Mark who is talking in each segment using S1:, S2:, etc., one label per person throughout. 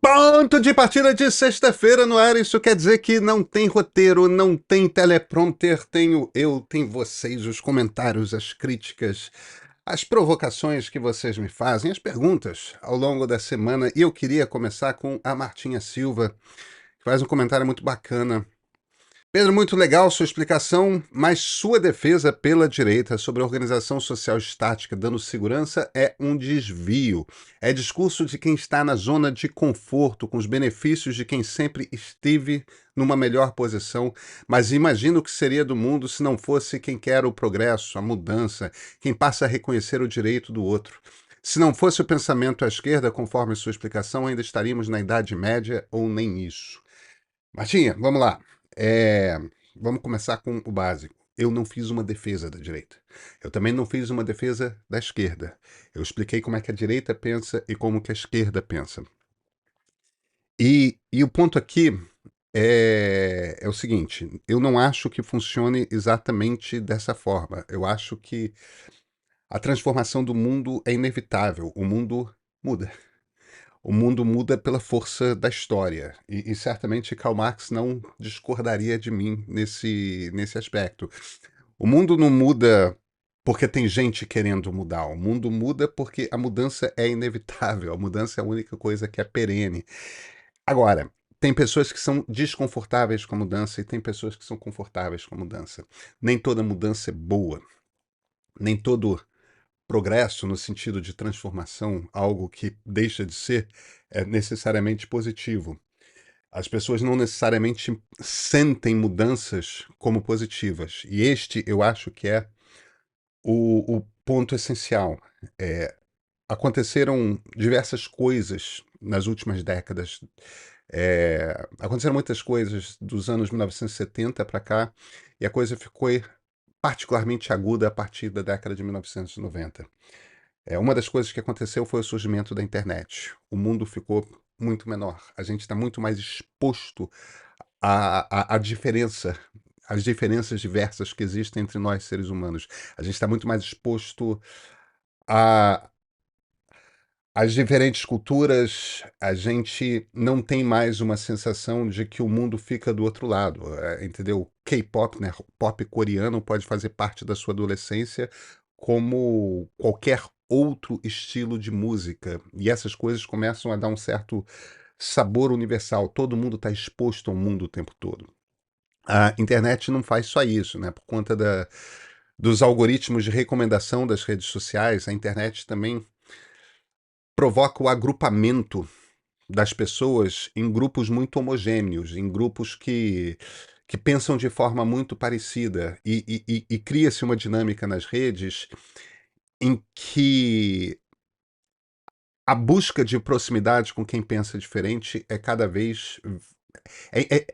S1: Ponto de partida de sexta-feira no ar. Isso quer dizer que não tem roteiro, não tem teleprompter, tenho eu, tem vocês, os comentários, as críticas, as provocações que vocês me fazem, as perguntas ao longo da semana. E eu queria começar com a Martinha Silva, que faz um comentário muito bacana. Pedro, muito legal sua explicação, mas sua defesa pela direita sobre a organização social estática dando segurança é um desvio. É discurso de quem está na zona de conforto, com os benefícios de quem sempre esteve numa melhor posição, mas imagina o que seria do mundo se não fosse quem quer o progresso, a mudança, quem passa a reconhecer o direito do outro. Se não fosse o pensamento à esquerda, conforme sua explicação, ainda estaríamos na Idade Média ou nem isso. Martinha, vamos lá. É, Vamos começar com o básico. Eu não fiz uma defesa da direita. Eu também não fiz uma defesa da esquerda. Eu expliquei como é que a direita pensa e como que a esquerda pensa. E o ponto aqui é o seguinte: eu não acho que funcione exatamente dessa forma. Eu acho que a transformação do mundo é inevitável. O mundo muda. O mundo muda pela força da história. E certamente Karl Marx não discordaria de mim nesse aspecto. O mundo não muda porque tem gente querendo mudar. O mundo muda porque a mudança é inevitável. A mudança é a única coisa que é perene. Agora, tem pessoas que são desconfortáveis com a mudança e tem pessoas que são confortáveis com a mudança. Nem toda mudança é boa. Nem todo progresso no sentido de transformação, algo que deixa de ser, é necessariamente positivo. As pessoas não necessariamente sentem mudanças como positivas. E este eu acho que é o ponto essencial. É, Aconteceram diversas coisas nas últimas décadas. Aconteceram muitas coisas dos anos 1970 para cá e a coisa ficou particularmente aguda a partir da década de 1990. Uma das coisas que aconteceu foi o surgimento da internet. O mundo ficou muito menor. A gente está muito mais exposto à diferença, às diferenças diversas que existem entre nós, seres humanos. A gente está muito mais exposto a, às diferentes culturas. A gente não tem mais uma sensação de que o mundo fica do outro lado. Entendeu? K-pop, né? Pop coreano pode fazer parte da sua adolescência como qualquer outro estilo de música. E essas coisas começam a dar um certo sabor universal. Todo mundo está exposto ao mundo o tempo todo. A internet não faz só isso, né? Por conta dos algoritmos de recomendação das redes sociais, a internet também provoca o agrupamento das pessoas em grupos muito homogêneos, em grupos que pensam de forma muito parecida. E cria-se uma dinâmica nas redes em que a busca de proximidade com quem pensa diferente é cada vez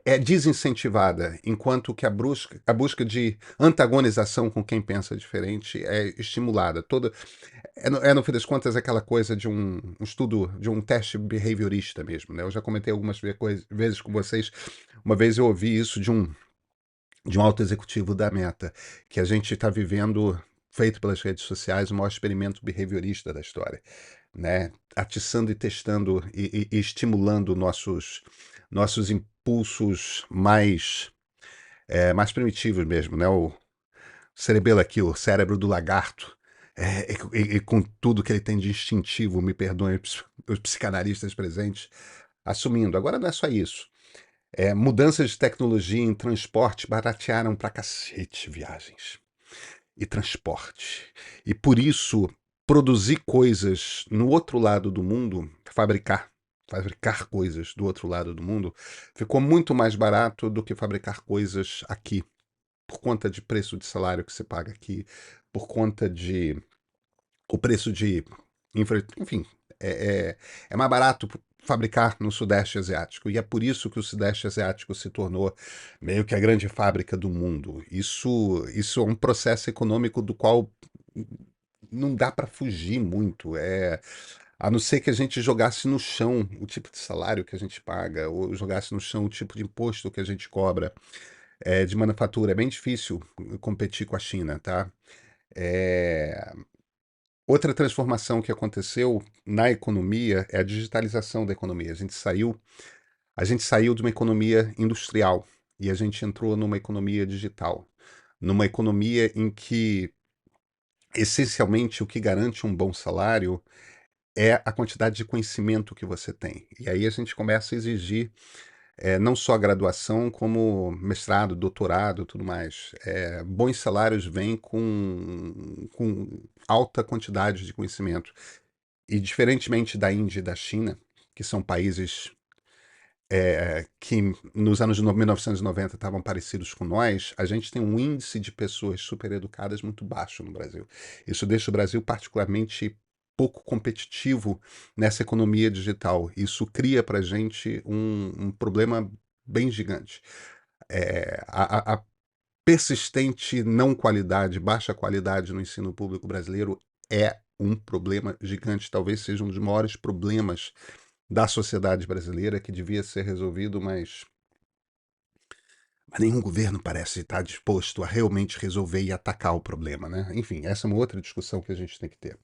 S1: é desincentivada, enquanto que a busca de antagonização com quem pensa diferente é estimulada. No fim das contas, aquela coisa de um estudo, de um teste behaviorista mesmo. Né? Eu já comentei algumas vezes com vocês. Uma vez eu ouvi isso de um alto executivo da Meta, que a gente está vivendo, feito pelas redes sociais, o maior experimento behaviorista da história, né? Atiçando e testando e estimulando nossos impulsos mais primitivos mesmo, né? O cerebelo aqui, o cérebro do lagarto, e com tudo que ele tem de instintivo, me perdoem os psicanalistas presentes, assumindo. Agora não é só isso. Mudanças de tecnologia em transporte baratearam pra cacete viagens e transporte. E por isso, produzir coisas no outro lado do mundo, fabricar coisas do outro lado do mundo, ficou muito mais barato do que fabricar coisas aqui, por conta de preço de salário que você paga aqui, por conta de o preço de enfim, é mais barato fabricar no Sudeste Asiático. E é por isso que o Sudeste Asiático se tornou meio que a grande fábrica do mundo. Isso é um processo econômico do qual não dá para fugir muito. A não ser que a gente jogasse no chão o tipo de salário que a gente paga, ou jogasse no chão o tipo de imposto que a gente cobra de manufatura. É bem difícil competir com a China, tá? É, Outra transformação que aconteceu na economia é a digitalização da economia. A gente saiu de uma economia industrial e a gente entrou numa economia digital, numa economia em que, essencialmente, o que garante um bom salário é a quantidade de conhecimento que você tem. E aí a gente começa a exigir não só graduação, como mestrado, doutorado, tudo mais. Bons salários vêm com alta quantidade de conhecimento. E diferentemente da Índia e da China, que são países que nos anos 1990 estavam parecidos com nós, a gente tem um índice de pessoas supereducadas muito baixo no Brasil. Isso deixa o Brasil particularmente pouco competitivo nessa economia digital. Isso cria para a gente um problema bem gigante. A persistente não qualidade, baixa qualidade no ensino público brasileiro é um problema gigante, talvez seja um dos maiores problemas da sociedade brasileira que devia ser resolvido, mas nenhum governo parece estar disposto a realmente resolver e atacar o problema, né? Enfim, essa é uma outra discussão que a gente tem que ter.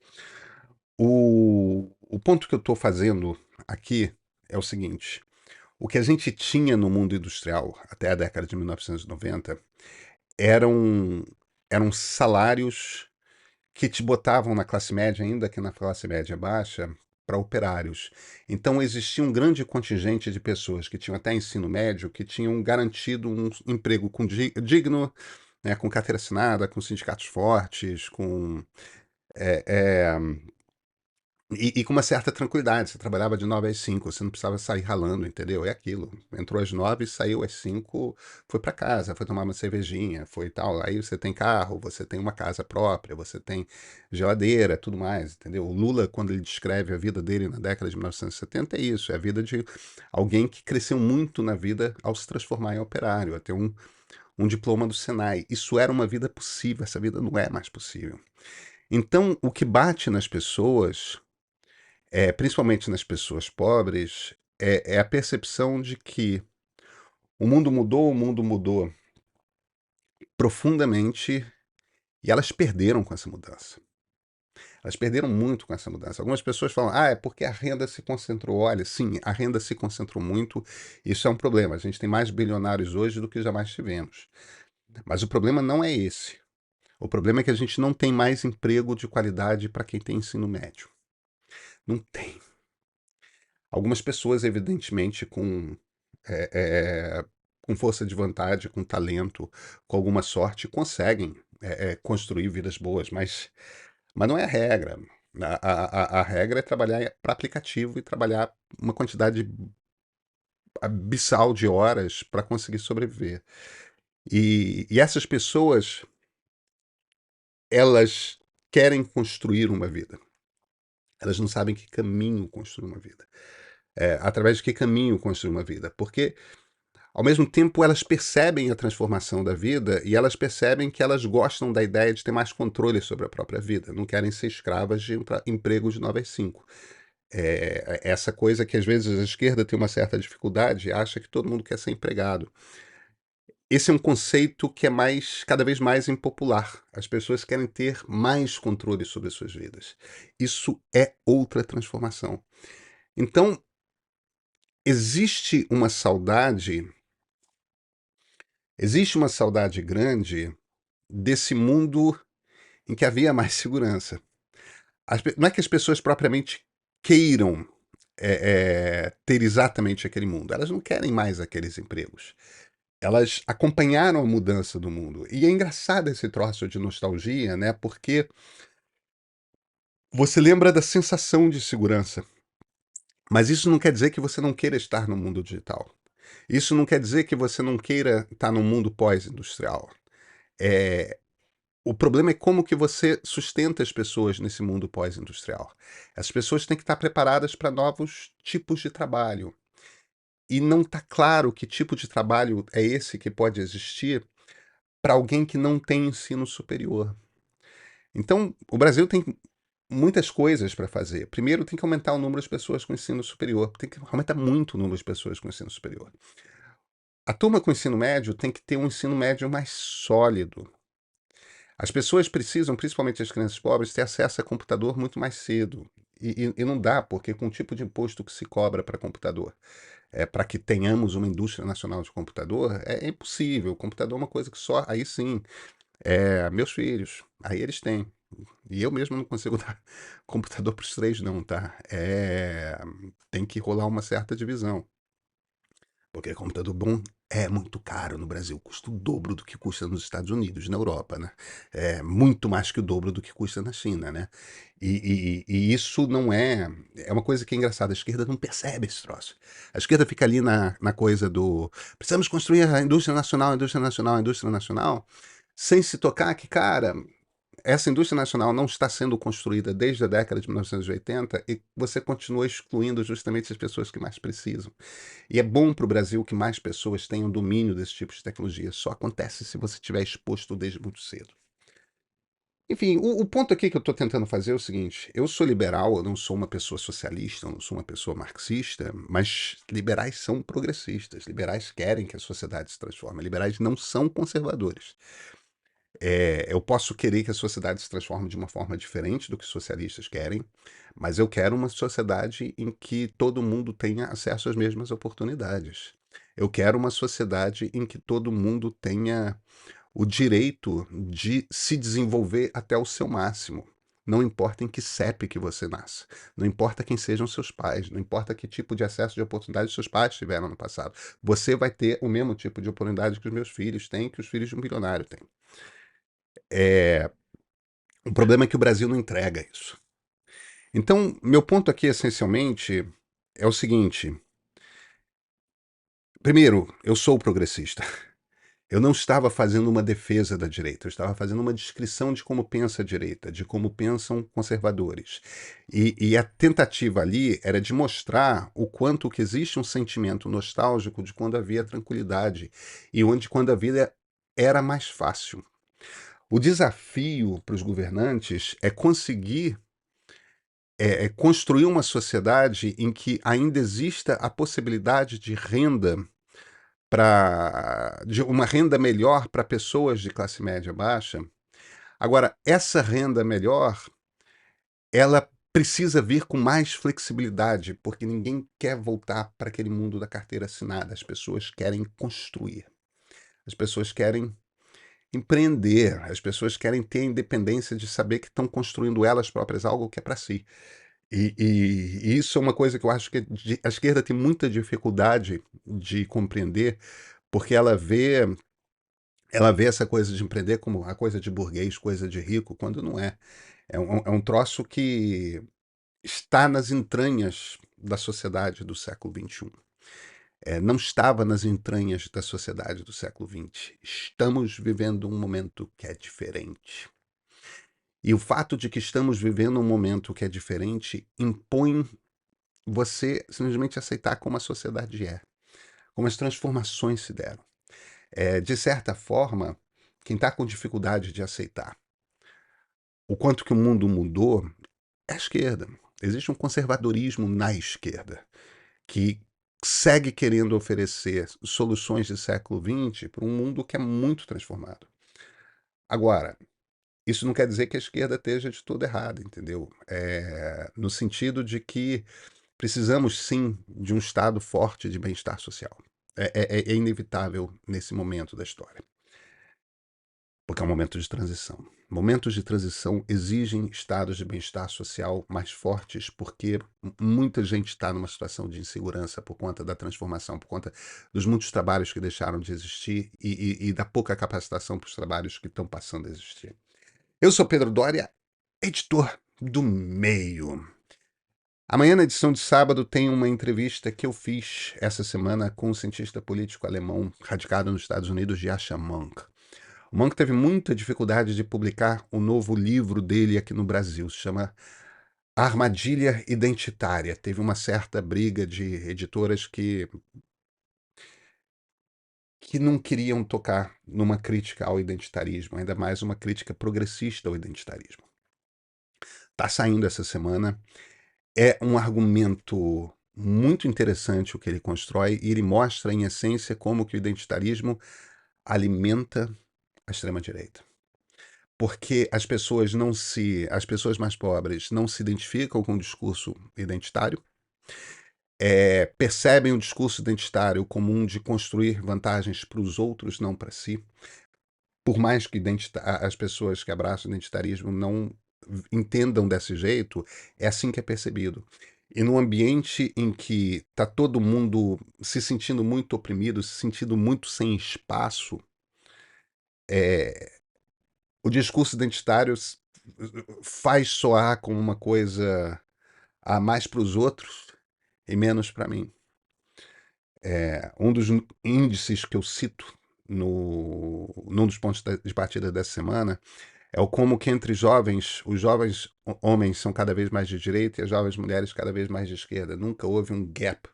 S1: O ponto que eu estou fazendo aqui é o seguinte: o que a gente tinha no mundo industrial até a década de 1990 eram, eram salários que te botavam na classe média, ainda que na classe média baixa, para operários. Então existia um grande contingente de pessoas que tinham até ensino médio, que tinham garantido um emprego digno, né, com carteira assinada, com sindicatos fortes, é, é, e com uma certa tranquilidade. Você trabalhava de 9 às 5, você não precisava sair ralando, entendeu? É aquilo. Entrou às 9, saiu às 5, foi para casa, foi tomar uma cervejinha, foi tal. Aí você tem carro, você tem uma casa própria, você tem geladeira, tudo mais, entendeu? O Lula, quando ele descreve a vida dele na década de 1970, é isso. É a vida de alguém que cresceu muito na vida ao se transformar em operário, a ter um diploma do Senai. Isso era uma vida possível, essa vida não é mais possível. Então, o que bate nas pessoas principalmente nas pessoas pobres, é a percepção de que o mundo mudou profundamente e elas perderam com essa mudança. Elas perderam muito com essa mudança. Algumas pessoas falam, é porque a renda se concentrou. Olha, sim, a renda se concentrou muito, isso é um problema. A gente tem mais bilionários hoje do que jamais tivemos. Mas o problema não é esse. O problema é que a gente não tem mais emprego de qualidade para quem tem ensino médio. Não tem. Algumas pessoas, evidentemente, é, é, com força de vontade, com talento, com alguma sorte, conseguem construir vidas boas, mas não é a regra. A regra é trabalhar para aplicativo e trabalhar uma quantidade abissal de horas para conseguir sobreviver. E essas pessoas, elas querem construir uma vida. Elas não sabem que caminho construir uma vida. Através de que caminho construir uma vida. Porque ao mesmo tempo, elas percebem a transformação da vida e elas percebem que elas gostam da ideia de ter mais controle sobre a própria vida. Não querem ser escravas de emprego de 9 às 5. Essa coisa que às vezes a esquerda tem uma certa dificuldade, acha que todo mundo quer ser empregado. Esse é um conceito que é cada vez mais impopular. As pessoas querem ter mais controle sobre as suas vidas. Isso é outra transformação. Então, existe uma saudade, existe uma saudade grande desse mundo em que havia mais segurança. Não é que as pessoas propriamente queiram ter exatamente aquele mundo, elas não querem mais aqueles empregos. Elas acompanharam a mudança do mundo. E é engraçado esse troço de nostalgia, né? Porque você lembra da sensação de segurança. Mas isso não quer dizer que você não queira estar no mundo digital. Isso não quer dizer que você não queira estar no mundo pós-industrial. É, O problema é como que você sustenta as pessoas nesse mundo pós-industrial. As pessoas têm que estar preparadas para novos tipos de trabalho. E não está claro que tipo de trabalho é esse que pode existir para alguém que não tem ensino superior. Então, o Brasil tem muitas coisas para fazer. Primeiro, tem que aumentar o número de pessoas com ensino superior. Tem que aumentar muito o número de pessoas com ensino superior. A turma com ensino médio tem que ter um ensino médio mais sólido. As pessoas precisam, principalmente as crianças pobres, ter acesso a computador muito mais cedo. E não dá, porque com o tipo de imposto que se cobra para computador, para que tenhamos uma indústria nacional de computador, é impossível. O computador é uma coisa que só, aí sim, meus filhos, aí eles têm. E eu mesmo não consigo dar computador para os três, não, tá? Tem que rolar uma certa divisão. Porque computador bom é muito caro no Brasil, custa o dobro do que custa nos Estados Unidos, na Europa, né? É muito mais que o dobro do que custa na China, né? E isso não é. É uma coisa que é engraçada, a esquerda não percebe esse troço. A esquerda fica ali na coisa do. Precisamos construir a indústria nacional, a indústria nacional, a indústria nacional, sem se tocar que, cara, essa indústria nacional não está sendo construída desde a década de 1980 e você continua excluindo justamente as pessoas que mais precisam. E é bom para o Brasil que mais pessoas tenham domínio desse tipo de tecnologia. Só acontece se você estiver exposto desde muito cedo. Enfim, o ponto aqui que eu estou tentando fazer é o seguinte: eu sou liberal, eu não sou uma pessoa socialista, eu não sou uma pessoa marxista, mas liberais são progressistas. Liberais querem que a sociedade se transforme. Liberais não são conservadores. Eu posso querer que a sociedade se transforme de uma forma diferente do que os socialistas querem, mas eu quero uma sociedade em que todo mundo tenha acesso às mesmas oportunidades. Eu quero uma sociedade em que todo mundo tenha o direito de se desenvolver até o seu máximo. Não importa em que CEP que você nasça, não importa quem sejam seus pais, não importa que tipo de acesso de oportunidade seus pais tiveram no passado. Você vai ter o mesmo tipo de oportunidade que os meus filhos têm, que os filhos de um bilionário têm. É, o problema é que o Brasil não entrega isso. Então, meu ponto aqui, essencialmente, é o seguinte. Primeiro, eu sou progressista. Eu não estava fazendo uma defesa da direita, eu estava fazendo uma descrição de como pensa a direita, de como pensam conservadores. E a tentativa ali era de mostrar o quanto que existe um sentimento nostálgico de quando havia tranquilidade e onde quando a vida era mais fácil. O desafio para os governantes é conseguir construir uma sociedade em que ainda exista a possibilidade de renda de uma renda melhor para pessoas de classe média baixa. Agora, essa renda melhor, ela precisa vir com mais flexibilidade, porque ninguém quer voltar para aquele mundo da carteira assinada. As pessoas querem construir. As pessoas querem empreender. As pessoas querem ter a independência de saber que estão construindo elas próprias algo que é para si. E isso é uma coisa que eu acho que a esquerda tem muita dificuldade de compreender, porque ela vê essa coisa de empreender como a coisa de burguês, coisa de rico, quando não é. É um troço que está nas entranhas da sociedade do século XXI. Não estava nas entranhas da sociedade do século XX. Estamos vivendo um momento que é diferente. E o fato de que estamos vivendo um momento que é diferente impõe você simplesmente aceitar como a sociedade é, como as transformações se deram. De certa forma, quem está com dificuldade de aceitar o quanto que o mundo mudou é a esquerda. Existe um conservadorismo na esquerda que segue querendo oferecer soluções do século XX para um mundo que é muito transformado. Agora, isso não quer dizer que a esquerda esteja de todo errada, entendeu? No sentido de que precisamos sim de um Estado forte de bem-estar social. É inevitável nesse momento da história, porque é um momento de transição. Momentos de transição exigem estados de bem-estar social mais fortes, porque muita gente está numa situação de insegurança por conta da transformação, por conta dos muitos trabalhos que deixaram de existir e da pouca capacitação para os trabalhos que estão passando a existir. Eu sou Pedro Doria, editor do Meio. Amanhã, na edição de sábado, tem uma entrevista que eu fiz essa semana com um cientista político alemão radicado nos Estados Unidos, Yascha Mounk. O Mounk teve muita dificuldade de publicar o novo livro dele aqui no Brasil, se chama Armadilha Identitária. Teve uma certa briga de editoras que não queriam tocar numa crítica ao identitarismo, ainda mais uma crítica progressista ao identitarismo. Está saindo essa semana. É um argumento muito interessante o que ele constrói e ele mostra, em essência, como que o identitarismo alimenta a extrema-direita. porque as pessoas mais pobres não se identificam com o discurso identitário, percebem o discurso identitário como um de construir vantagens para os outros, não para si. Por mais que as pessoas que abraçam o identitarismo não entendam desse jeito, é assim que é percebido. E num ambiente em que está todo mundo se sentindo muito oprimido, se sentindo muito sem espaço, o discurso identitário faz soar como uma coisa a mais para os outros e menos para mim. Um dos índices que eu cito num dos pontos de partida dessa semana é o como que entre os jovens homens são cada vez mais de direita e as jovens mulheres cada vez mais de esquerda. Nunca houve um gap,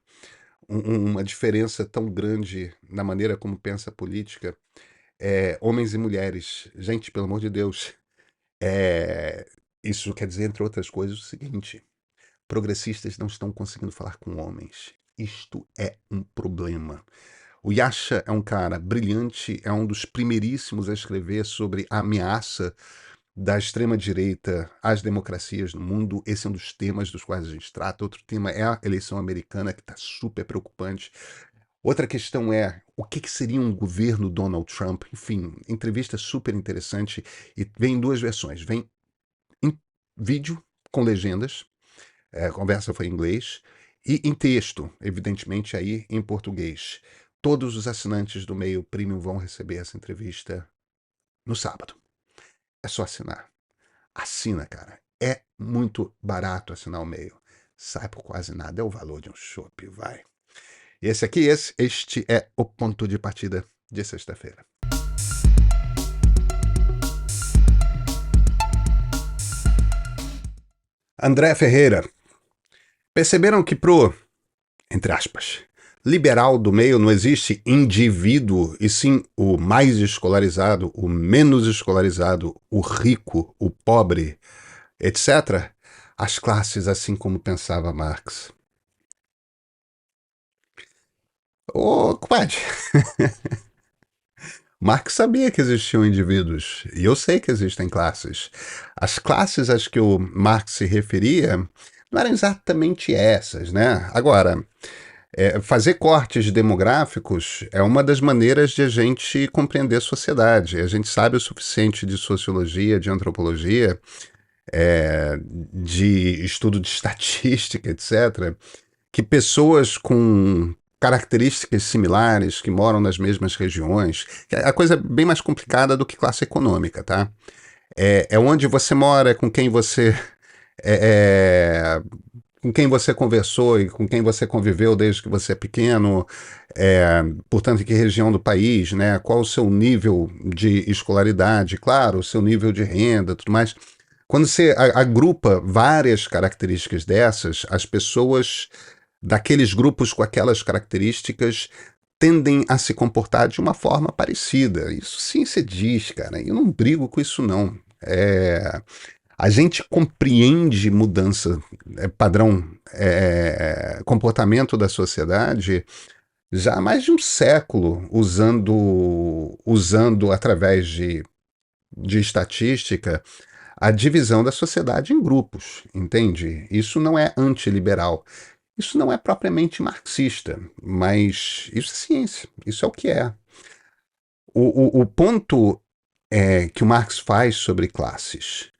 S1: uma diferença tão grande na maneira como pensa a política. Homens e mulheres. Gente, pelo amor de Deus. Isso quer dizer, entre outras coisas, o seguinte: progressistas não estão conseguindo falar com homens. Isto é um problema. O Yasha é um cara brilhante, é um dos primeiríssimos a escrever sobre a ameaça da extrema-direita às democracias no mundo. Esse é um dos temas dos quais a gente trata. Outro tema é a eleição americana, que está super preocupante. Outra questão é o que seria um governo Donald Trump. Enfim, entrevista super interessante e vem em duas versões. Vem em vídeo com legendas, a conversa foi em inglês, e em texto, evidentemente aí em português. Todos os assinantes do Meio Premium vão receber essa entrevista no sábado. É só assinar. Assina, cara. É muito barato assinar o Meio. Sai por quase nada. É o valor de um chopp, vai. E este é o ponto de partida de sexta-feira. André Ferreira. Perceberam que entre aspas, liberal do meio não existe indivíduo, e sim o mais escolarizado, o menos escolarizado, o rico, o pobre, etc. As classes, assim como pensava Marx. Ô, compadre, Marx sabia que existiam indivíduos, e eu sei que existem classes. As classes às que o Marx se referia não eram exatamente essas, né? Agora, fazer cortes demográficos é uma das maneiras de a gente compreender a sociedade. A gente sabe o suficiente de sociologia, de antropologia, de estudo de estatística, etc., que pessoas com características similares, que moram nas mesmas regiões, a coisa é bem mais complicada do que classe econômica, tá? É onde você mora, é, com quem você conversou e com quem você conviveu desde que você é pequeno, portanto, em que região do país, né? Qual o seu nível de escolaridade, claro, o seu nível de renda, tudo mais. Quando você agrupa várias características dessas, as pessoas daqueles grupos com aquelas características tendem a se comportar de uma forma parecida. Isso sim se diz, cara. Eu não brigo com isso, não. A gente compreende mudança, padrão, comportamento da sociedade já há mais de um século, usando através de estatística a divisão da sociedade em grupos, entende? Isso não é antiliberal. Isso não é propriamente marxista, mas isso é ciência, isso é o que é. O ponto que o Marx faz sobre classes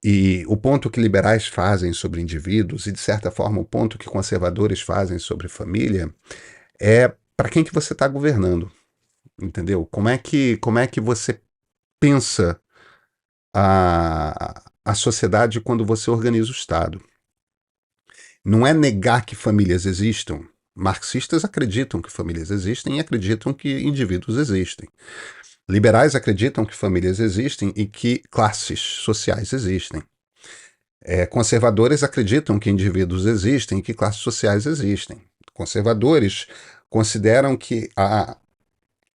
S1: e o ponto que liberais fazem sobre indivíduos e, de certa forma, o ponto que conservadores fazem sobre família é para quem que você está governando, entendeu? Como é que você pensa a sociedade quando você organiza o Estado? Não é negar que famílias existam. Marxistas acreditam que famílias existem e acreditam que indivíduos existem. Liberais acreditam que famílias existem e que classes sociais existem. Conservadores acreditam que indivíduos existem e que classes sociais existem. Conservadores consideram que a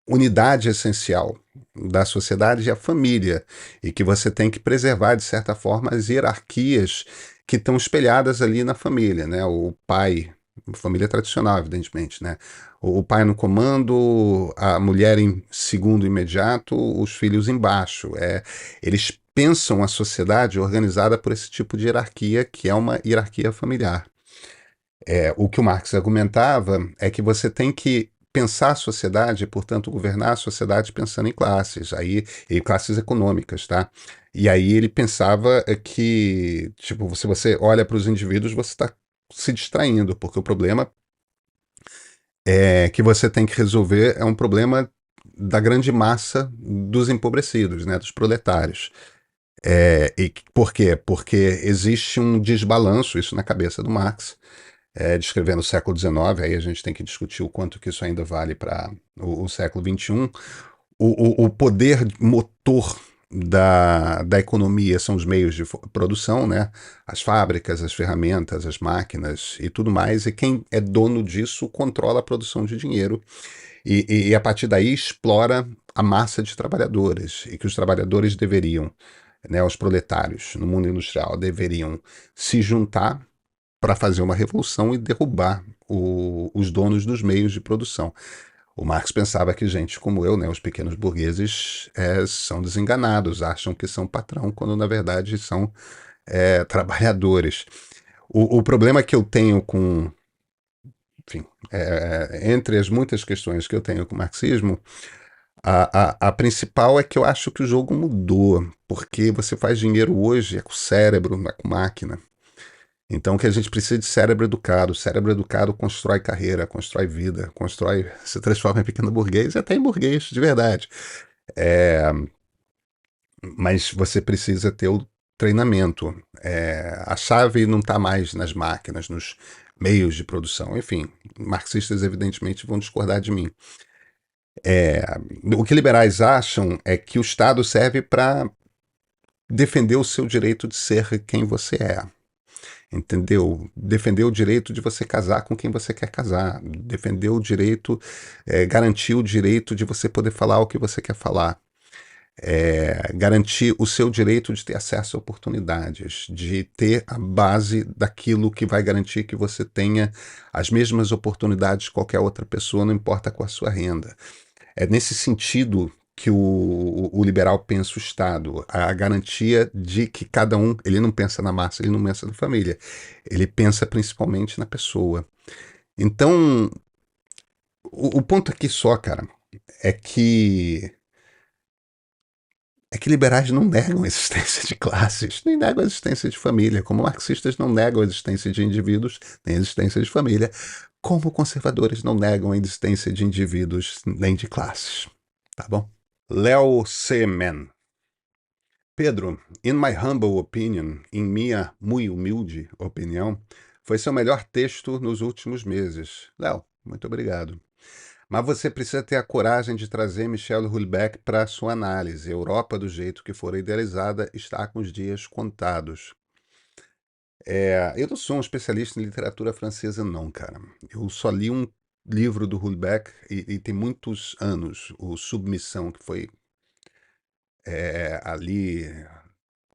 S1: unidade essencial da sociedade é a família e que você tem que preservar, de certa forma, as hierarquias que estão espelhadas ali na família, né? O pai família tradicional, evidentemente, né? O pai no comando, a mulher em segundo imediato, os filhos embaixo. Eles pensam a sociedade organizada por esse tipo de hierarquia, que é uma hierarquia familiar. O que o Marx argumentava é que você tem que pensar a sociedade, e, portanto, governar a sociedade pensando em classes, aí, e classes econômicas, tá? E aí ele pensava que, tipo, se você olha para os indivíduos, você está se distraindo, porque o problema que você tem que resolver é um problema da grande massa dos empobrecidos, né, dos proletários. E por quê? Porque existe um desbalanço, isso na cabeça do Marx, descrevendo o século XIX, aí a gente tem que discutir o quanto que isso ainda vale para o século XXI. O poder motor da economia são os meios de produção, né? As fábricas, as ferramentas, as máquinas e tudo mais, e quem é dono disso controla a produção de dinheiro e a partir daí explora a massa de trabalhadores, e que os trabalhadores deveriam, né, os proletários no mundo industrial, deveriam se juntar para fazer uma revolução e derrubar os donos dos meios de produção. O Marx pensava que gente como eu, né, os pequenos burgueses, são desenganados, acham que são patrão, quando na verdade são trabalhadores. O problema que eu tenho com, enfim, entre as muitas questões que eu tenho com o marxismo, a principal é que eu acho que o jogo mudou, porque você faz dinheiro hoje é com cérebro, não é com máquina. Então, que a gente precisa de cérebro educado. Cérebro educado constrói carreira, constrói vida, constrói, se transforma em pequeno burguês e até em burguês, de verdade. É, mas você precisa ter o treinamento. A chave não está mais nas máquinas, nos meios de produção. Enfim, marxistas evidentemente vão discordar de mim. O que liberais acham é que o Estado serve para defender o seu direito de ser quem você é. Entendeu? Defender o direito de você casar com quem você quer casar, defender o direito, garantir o direito de você poder falar o que você quer falar, garantir o seu direito de ter acesso a oportunidades, de ter a base daquilo que vai garantir que você tenha as mesmas oportunidades que qualquer outra pessoa, não importa qual a sua renda. É nesse sentido que o liberal pensa o Estado, a garantia de que cada um, ele não pensa na massa, ele não pensa na família, ele pensa principalmente na pessoa. Então, o ponto aqui só, cara, é que é que liberais não negam a existência de classes, nem negam a existência de família, como marxistas não negam a existência de indivíduos, nem a existência de família, como conservadores não negam a existência de indivíduos nem de classes. Tá bom? Léo Semen. Pedro, in my humble opinion, em minha muito humilde opinião, foi seu melhor texto nos últimos meses. Léo, muito obrigado. Mas você precisa ter a coragem de trazer Michel Houellebecq para a sua análise. A Europa, do jeito que for idealizada, está com os dias contados. Eu não sou um especialista em literatura francesa, não, cara. Eu só li um livro do Houellebecq e tem muitos anos, o Submissão, que foi ali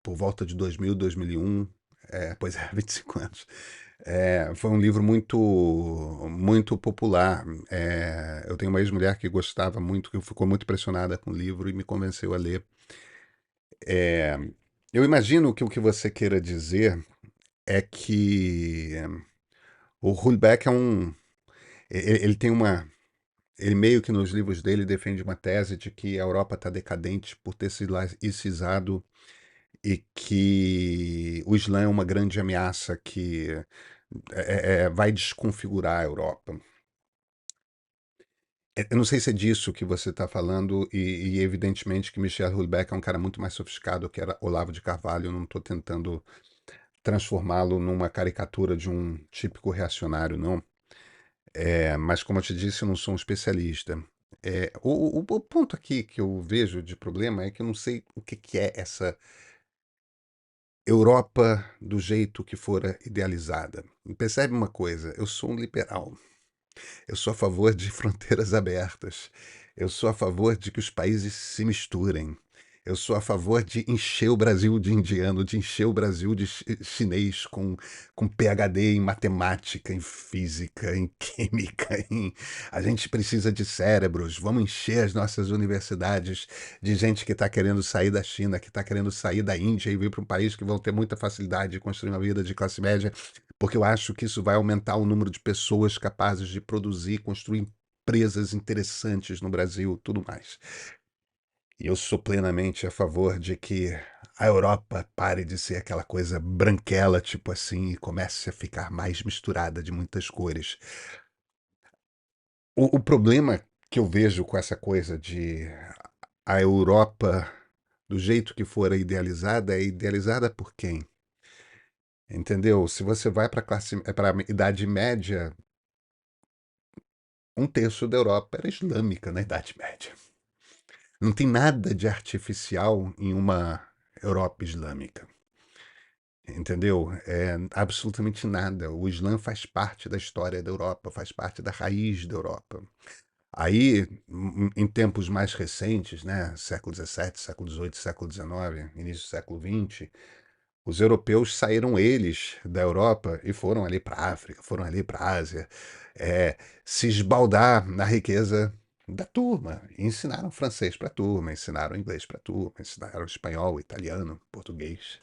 S1: por volta de 2000, 2001. Pois é, 25 anos. Foi um livro muito, muito popular. Eu tenho uma ex-mulher que gostava muito, que ficou muito impressionada com o livro e me convenceu a ler. É, eu imagino que o que você queira dizer é que o Hulbeck é um. Ele tem uma. Ele meio que nos livros dele defende uma tese de que a Europa está decadente por ter se laicizado e que o Islã é uma grande ameaça que vai desconfigurar a Europa. Eu não sei se é disso que você está falando, e evidentemente que Michel Houellebecq é um cara muito mais sofisticado que era Olavo de Carvalho. Eu não estou tentando transformá-lo numa caricatura de um típico reacionário, não. Mas, como eu te disse, eu não sou um especialista. O ponto aqui que eu vejo de problema é que eu não sei o que é essa Europa do jeito que fora idealizada. Percebe uma coisa, eu sou um liberal. Eu sou a favor de fronteiras abertas. Eu sou a favor de que os países se misturem. Eu sou a favor de encher o Brasil de indiano, de encher o Brasil de chinês com PhD em matemática, em física, em química. A gente precisa de cérebros. Vamos encher as nossas universidades de gente que está querendo sair da China, que está querendo sair da Índia e vir para um país que vão ter muita facilidade de construir uma vida de classe média, porque eu acho que isso vai aumentar o número de pessoas capazes de produzir, construir empresas interessantes no Brasil, tudo mais. E eu sou plenamente a favor de que a Europa pare de ser aquela coisa branquela, tipo assim, e comece a ficar mais misturada de muitas cores. O problema que eu vejo com essa coisa de a Europa, do jeito que for idealizada, é idealizada por quem? Entendeu? Se você vai para para a Idade Média, um terço da Europa era islâmica na Idade Média. Não tem nada de artificial em uma Europa islâmica. Entendeu? É absolutamente nada. O Islã faz parte da história da Europa, faz parte da raiz da Europa. Aí, em tempos mais recentes, né, século XVII, século XVIII, século XIX, início do século XX, os europeus saíram eles da Europa e foram ali para a África, foram ali para a Ásia, se esbaldar na riqueza da turma. E ensinaram francês para a turma, ensinaram inglês para a turma, ensinaram espanhol, italiano, português.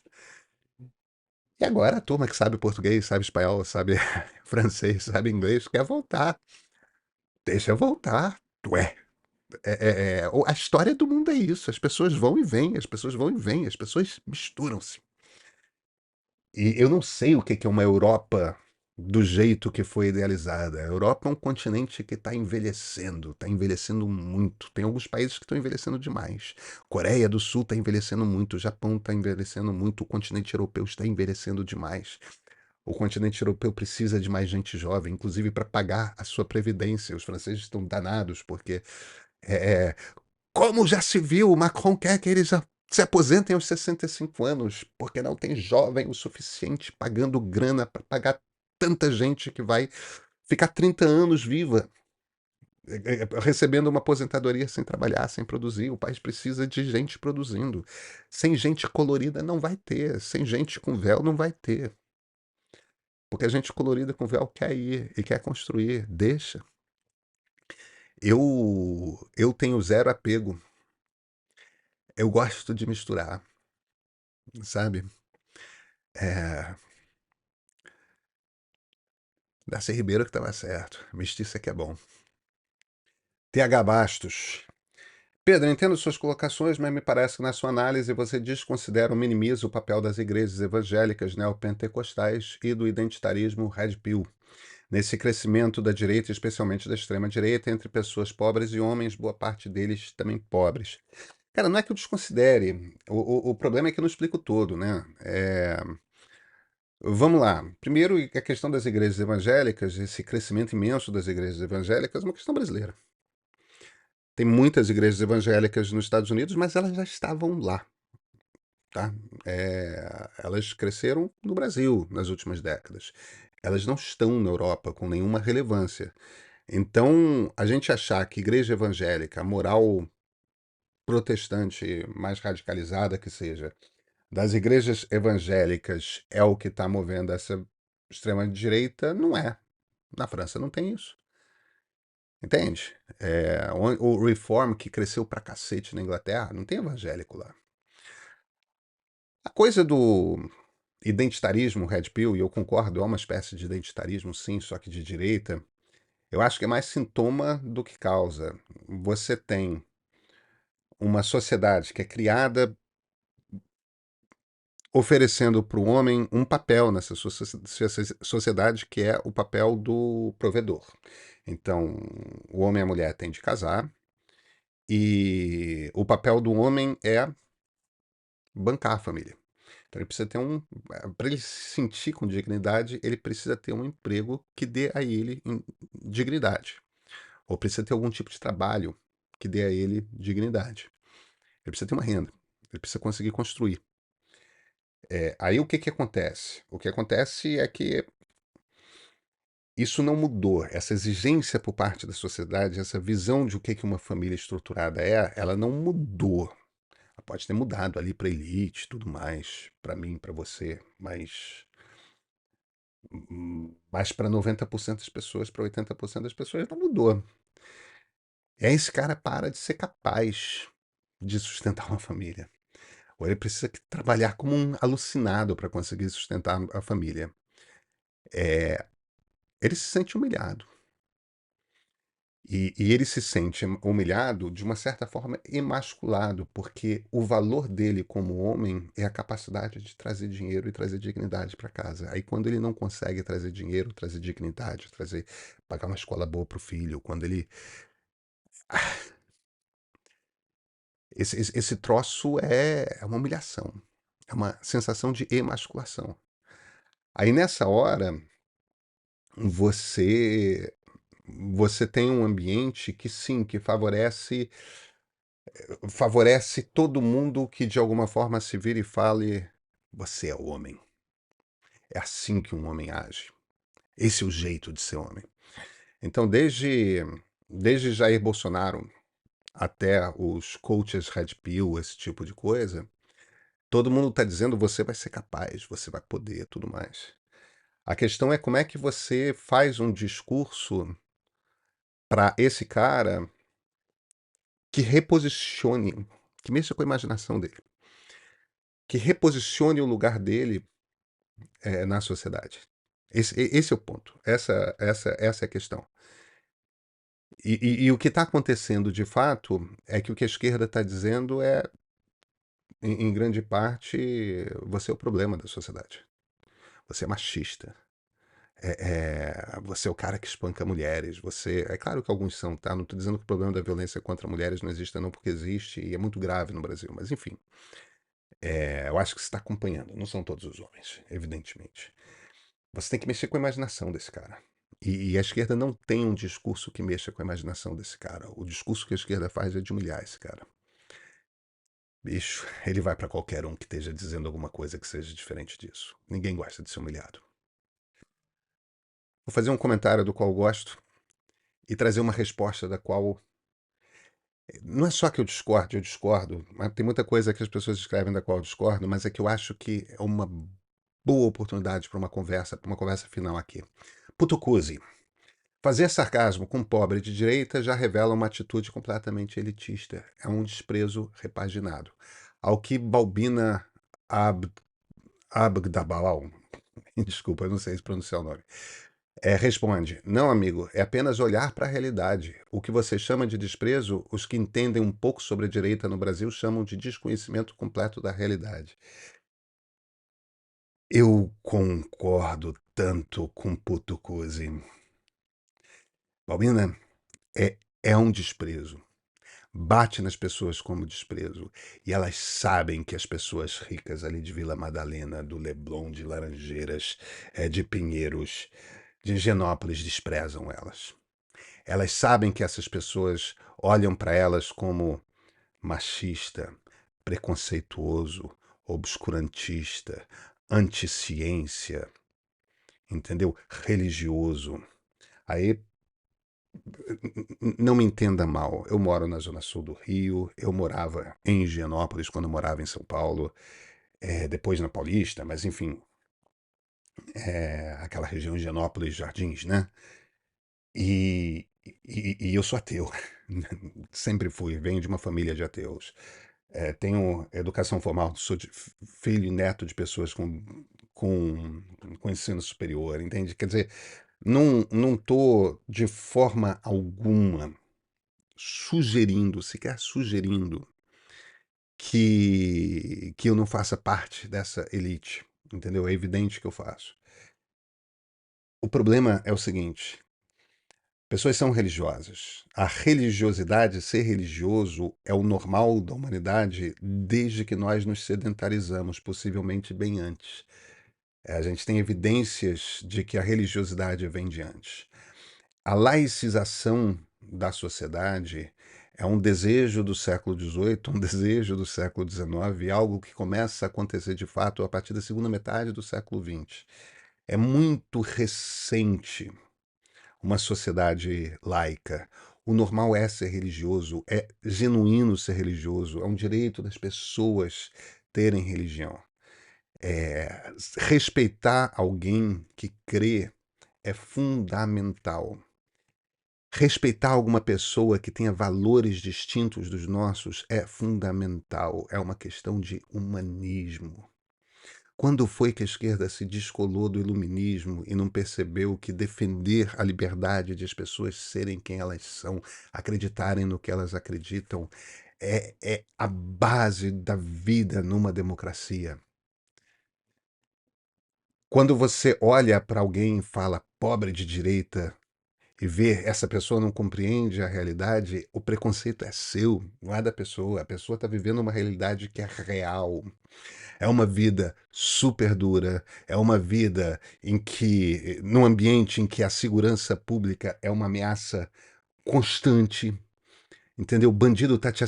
S1: E agora a turma que sabe português, sabe espanhol, sabe francês, sabe inglês, quer voltar. Deixa voltar. Ué, a história do mundo é isso. As pessoas vão e vêm, as pessoas vão e vêm, as pessoas misturam-se. E eu não sei o que é uma Europa do jeito que foi idealizada. A Europa é um continente que está envelhecendo muito. Tem alguns países que estão envelhecendo demais. Coreia do Sul está envelhecendo muito, o Japão está envelhecendo muito, o continente europeu está envelhecendo demais. O continente europeu precisa de mais gente jovem, inclusive para pagar a sua previdência. Os franceses estão danados porque, é, é, como já se viu, o Macron quer que eles se aposentem aos 65 anos, porque não tem jovem o suficiente pagando grana para pagar tanta gente que vai ficar 30 anos viva, recebendo uma aposentadoria sem trabalhar, sem produzir. O país precisa de gente produzindo. Sem gente colorida não vai ter, sem gente com véu não vai ter. Porque a gente colorida com véu quer ir e quer construir, deixa. Eu tenho zero apego. Eu gosto de misturar, sabe? É, Darcy Ribeiro que estava certo. Mestiça que é bom. TH Bastos. Pedro, entendo suas colocações, mas me parece que na sua análise você desconsidera ou minimiza o papel das igrejas evangélicas neopentecostais e do identitarismo Red Pill nesse crescimento da direita, especialmente da extrema-direita, entre pessoas pobres e homens, boa parte deles também pobres. Cara, não é que eu desconsidere. O problema é que eu não explico todo, né? Vamos lá. Primeiro, a questão das igrejas evangélicas, esse crescimento imenso das igrejas evangélicas, é uma questão brasileira. Tem muitas igrejas evangélicas nos Estados Unidos, mas elas já estavam lá, tá? Elas cresceram no Brasil nas últimas décadas. Elas não estão na Europa com nenhuma relevância. Então, a gente achar que igreja evangélica, a moral protestante mais radicalizada que seja, das igrejas evangélicas é o que está movendo essa extrema-direita, não é. Na França não tem isso. Entende? O Reform, que cresceu pra cacete na Inglaterra, não tem evangélico lá. A coisa do identitarismo, Red Pill, e eu concordo, é uma espécie de identitarismo, sim, só que de direita, eu acho que é mais sintoma do que causa. Você tem uma sociedade que é criada oferecendo para o homem um papel nessa sociedade que é o papel do provedor. Então, o homem e a mulher têm de casar e o papel do homem é bancar a família. Então, ele precisa ter para ele se sentir com dignidade, ele precisa ter um emprego que dê a ele dignidade. Ou precisa ter algum tipo de trabalho que dê a ele dignidade. Ele precisa ter uma renda. Ele precisa conseguir construir. Aí o que que acontece? O que acontece é que isso não mudou. Essa exigência por parte da sociedade, essa visão de o que que uma família estruturada é, ela não mudou. Pode ter mudado ali para elite, tudo mais, para mim, para você, mas para 90% das pessoas, para 80% das pessoas não mudou. E aí esse cara para de ser capaz de sustentar uma família. Ou ele precisa trabalhar como um alucinado para conseguir sustentar a família. Ele se sente humilhado. E ele se sente humilhado, de uma certa forma, emasculado, porque o valor dele como homem é a capacidade de trazer dinheiro e trazer dignidade para casa. Aí, quando ele não consegue trazer dinheiro, trazer dignidade, pagar uma escola boa para o filho, quando ele. Esse troço é uma humilhação, é uma sensação de emasculação. Aí, nessa hora, você. Você tem um ambiente que sim, que favorece todo mundo que de alguma forma se vira e fale: você é o homem. É assim que um homem age. Esse é o jeito de ser homem. Então, desde Jair Bolsonaro até os coaches Red Pill, esse tipo de coisa, todo mundo está dizendo: você vai ser capaz, você vai poder, tudo mais. A questão é como é que você faz um discurso para esse cara que reposicione, que mexa com a imaginação dele, que reposicione o lugar dele na sociedade. Esse é o ponto. Essa é a questão. E o que está acontecendo de fato é que o que a esquerda está dizendo é, em grande parte, você é o problema da sociedade. Você é machista. Você é o cara que espanca mulheres. É claro que alguns são, tá? Não estou dizendo que o problema da violência contra mulheres não existe, não, porque existe e é muito grave no Brasil. Mas, enfim, eu acho que você está acompanhando. Não são todos os homens, evidentemente. Você tem que mexer com a imaginação desse cara. E a esquerda não tem um discurso que mexa com a imaginação desse cara. O discurso que a esquerda faz é de humilhar esse cara. Bicho, ele vai para qualquer um que esteja dizendo alguma coisa que seja diferente disso. Ninguém gosta de ser humilhado. Vou fazer um comentário do qual gosto e trazer uma resposta da qual. Não é só que eu discordo, mas tem muita coisa que as pessoas escrevem da qual eu discordo, mas é que eu acho que é uma boa oportunidade para uma conversa final aqui. Putucuse. Fazer sarcasmo com pobre de direita já revela uma atitude completamente elitista. É um desprezo repaginado. Ao que Balbina Abgdabal, desculpa, eu não sei se pronunciar o nome, responde: não, amigo, é apenas olhar para a realidade. O que você chama de desprezo, os que entendem um pouco sobre a direita no Brasil chamam de desconhecimento completo da realidade. Eu concordo tanto com Putucuse. Balbina, é um desprezo. Bate nas pessoas como desprezo. E elas sabem que as pessoas ricas ali de Vila Madalena, do Leblon, de Laranjeiras, de Pinheiros, de Higienópolis desprezam elas. Elas sabem que essas pessoas olham para elas como machista, preconceituoso, obscurantista, anticiência, entendeu? Religioso. Aí não me entenda mal, eu moro na zona sul do Rio, eu morava em Higienópolis quando eu morava em São Paulo, depois na Paulista, mas enfim, aquela região Higienópolis, Jardins, né? E eu sou ateu, sempre fui, venho de uma família de ateus. Tenho educação formal, sou filho e neto de pessoas com, com ensino superior, entende? Quer dizer, não estou de forma alguma sugerindo, sequer sugerindo, que eu não faça parte dessa elite, entendeu? É evidente que eu faço. O problema é o seguinte: pessoas são religiosas. A religiosidade, ser religioso, é o normal da humanidade desde que nós nos sedentarizamos, possivelmente bem antes. A gente tem evidências de que a religiosidade vem de antes. A laicização da sociedade é um desejo do século XVIII, um desejo do século XIX, algo que começa a acontecer de fato a partir da segunda metade do século XX. É muito recente uma sociedade laica. O normal é ser religioso, é genuíno ser religioso, é um direito das pessoas terem religião. Respeitar alguém que crê é fundamental. Respeitar alguma pessoa que tenha valores distintos dos nossos é fundamental. É uma questão de humanismo. Quando foi que a esquerda se descolou do iluminismo e não percebeu que defender a liberdade de as pessoas serem quem elas são, acreditarem no que elas acreditam, é a base da vida numa democracia? Quando você olha para alguém e fala pobre de direita e vê essa pessoa não compreende a realidade, o preconceito é seu, não é da pessoa. A pessoa está vivendo uma realidade que é real. É uma vida super dura, é uma vida num ambiente em que a segurança pública é uma ameaça constante, entendeu? O bandido está te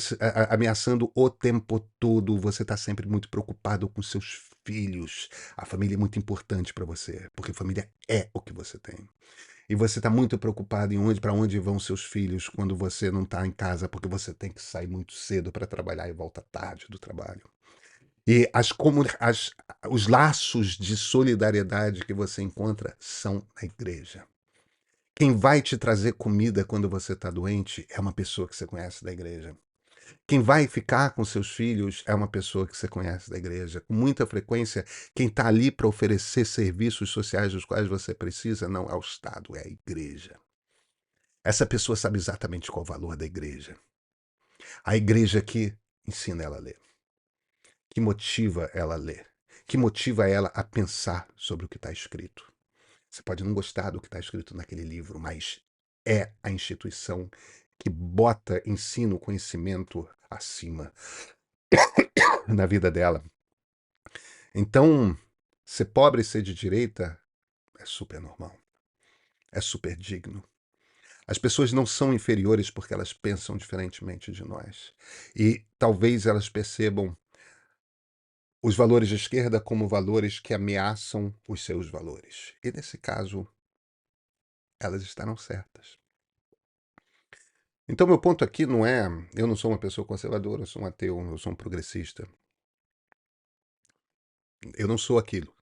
S1: ameaçando o tempo todo, você está sempre muito preocupado com seus filhos. A família é muito importante para você, porque família é o que você tem. E você está muito preocupado em para onde vão seus filhos quando você não está em casa, porque você tem que sair muito cedo para trabalhar e volta tarde do trabalho. E os laços de solidariedade que você encontra são na igreja. Quem vai te trazer comida quando você está doente é uma pessoa que você conhece da igreja. Quem vai ficar com seus filhos é uma pessoa que você conhece da igreja. Com muita frequência, quem está ali para oferecer serviços sociais dos quais você precisa não é o Estado, é a igreja. Essa pessoa sabe exatamente qual é o valor da igreja. A igreja que ensina ela a ler, que motiva ela a ler, que motiva ela a pensar sobre o que está escrito. Você pode não gostar do que está escrito naquele livro, mas é a instituição que bota ensino, conhecimento acima na vida dela. Então, ser pobre e ser de direita é super normal. É super digno. As pessoas não são inferiores porque elas pensam diferentemente de nós. E talvez elas percebam os valores de esquerda como valores que ameaçam os seus valores. E nesse caso, elas estarão certas. Então, meu ponto aqui não é... Eu não sou uma pessoa conservadora, eu sou um ateu, eu sou um progressista. Eu não sou aquilo.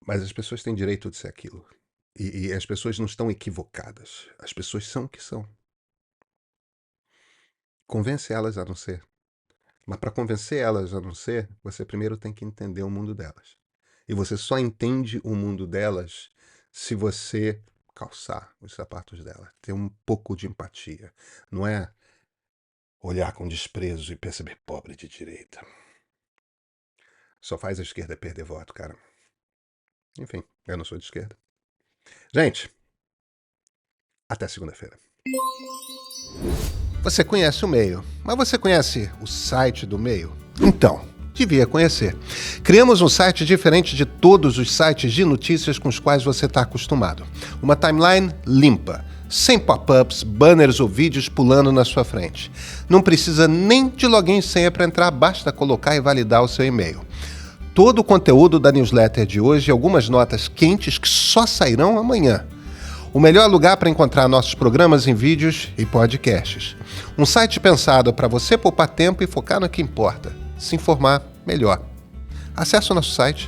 S1: Mas as pessoas têm direito de ser aquilo. E as pessoas não estão equivocadas. As pessoas são o que são. Convence elas a não ser. Mas para convencer elas a não ser, você primeiro tem que entender o mundo delas. E você só entende o mundo delas se você calçar os sapatos dela. Ter um pouco de empatia. Não é olhar com desprezo e perceber pobre de direita. Só faz a esquerda perder voto, cara. Enfim, eu não sou de esquerda. Gente, até segunda-feira. Você conhece o Meio, mas você conhece o site do Meio? Então, devia conhecer. Criamos um site diferente de todos os sites de notícias com os quais você está acostumado. Uma timeline limpa, sem pop-ups, banners ou vídeos pulando na sua frente. Não precisa nem de login e senha para entrar, basta colocar e validar o seu e-mail. Todo o conteúdo da newsletter de hoje e algumas notas quentes que só sairão amanhã. O melhor lugar para encontrar nossos programas em vídeos e podcasts. Um site pensado para você poupar tempo e focar no que importa. Se informar melhor. Acesse o nosso site